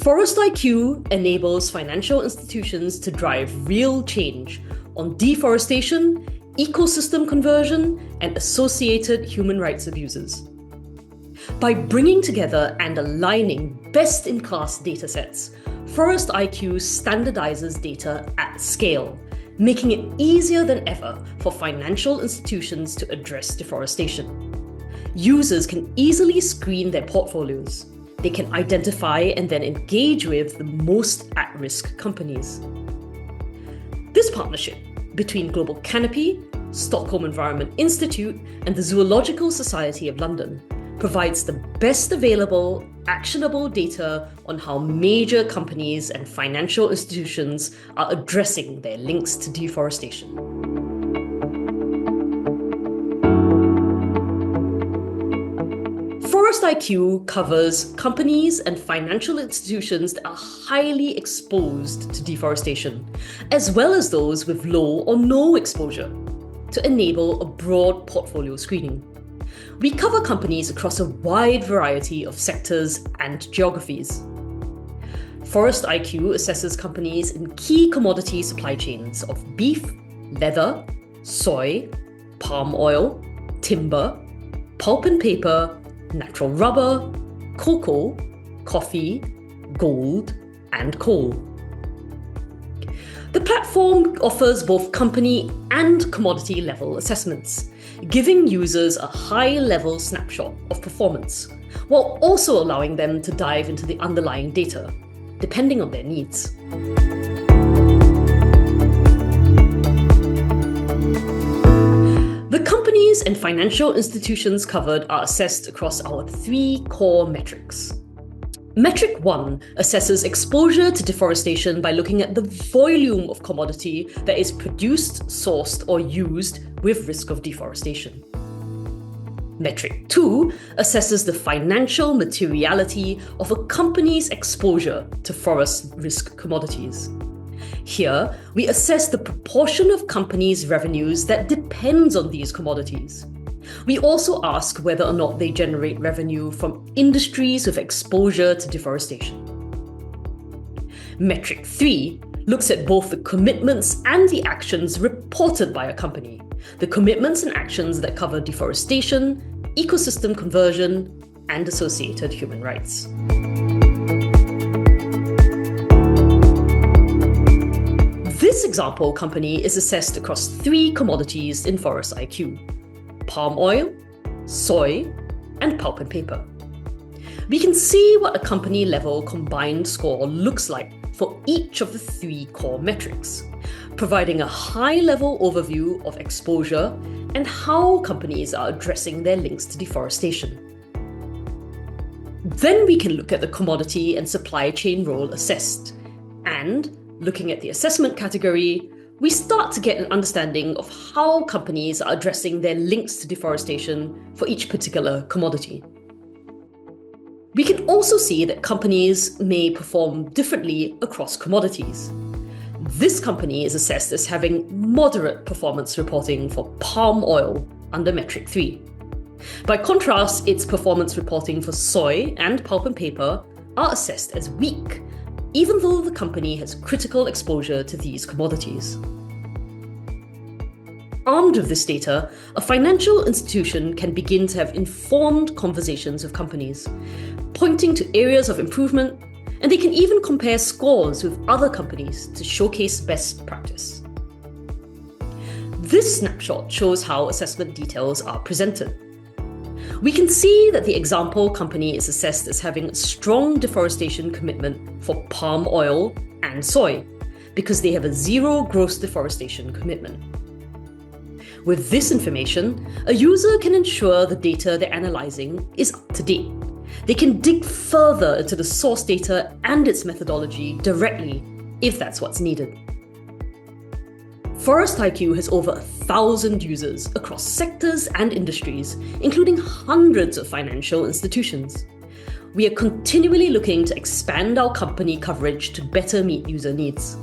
Forest IQ enables financial institutions to drive real change on deforestation, ecosystem conversion, and associated human rights abuses. By bringing together and aligning best-in-class datasets, Forest IQ standardizes data at scale, making it easier than ever for financial institutions to address deforestation. Users can easily screen their portfolios. They can identify and then engage with the most at-risk companies. This partnership between Global Canopy, Stockholm Environment Institute, and the Zoological Society of London provides the best available, actionable data on how major companies and financial institutions are addressing their links to deforestation. Forest IQ covers companies and financial institutions that are highly exposed to deforestation, as well as those with low or no exposure, to enable a broad portfolio screening. We cover companies across a wide variety of sectors and geographies. Forest IQ assesses companies in key commodity supply chains of beef, leather, soy, palm oil, timber, pulp and paper, natural rubber, cocoa, coffee, gold, and coal. The platform offers both company and commodity level assessments, giving users a high-level snapshot of performance, while also allowing them to dive into the underlying data, depending on their needs. The companies and financial institutions covered are assessed across our 3 core metrics. Metric 1 assesses exposure to deforestation by looking at the volume of commodity that is produced, sourced, or used with risk of deforestation. Metric 2 assesses the financial materiality of a company's exposure to forest risk commodities. Here, we assess the proportion of companies' revenues that depends on these commodities. We also ask whether or not they generate revenue from industries with exposure to deforestation. Metric 3 looks at both the commitments and the actions reported by a company, the commitments and actions that cover deforestation, ecosystem conversion, and associated human rights. This example company is assessed across 3 commodities in Forest IQ: palm oil, soy, and pulp and paper. We can see what a company-level combined score looks like for each of the 3 core metrics, providing a high-level overview of exposure and how companies are addressing their links to deforestation. Then we can look at the commodity and supply chain role assessed, and looking at the assessment category, we start to get an understanding of how companies are addressing their links to deforestation for each particular commodity. We can also see that companies may perform differently across commodities. This company is assessed as having moderate performance reporting for palm oil under metric 3. By contrast, its performance reporting for soy and pulp and paper are assessed as weak, even though the company has critical exposure to these commodities. Armed with this data, a financial institution can begin to have informed conversations with companies, pointing to areas of improvement, and they can even compare scores with other companies to showcase best practice. This snapshot shows how assessment details are presented. We can see that the example company is assessed as having a strong deforestation commitment for palm oil and soy, because they have a 0 gross deforestation commitment. With this information, a user can ensure the data they're analyzing is up to date. They can dig further into the source data and its methodology directly, if that's what's needed. Forest IQ has over 1,000 users across sectors and industries, including hundreds of financial institutions. We are continually looking to expand our company coverage to better meet user needs.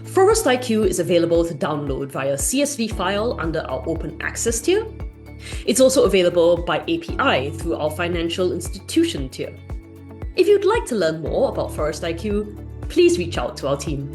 Forest IQ is available to download via CSV file under our open access tier. It's also available by API through our financial institution tier. If you'd like to learn more about Forest IQ, please reach out to our team.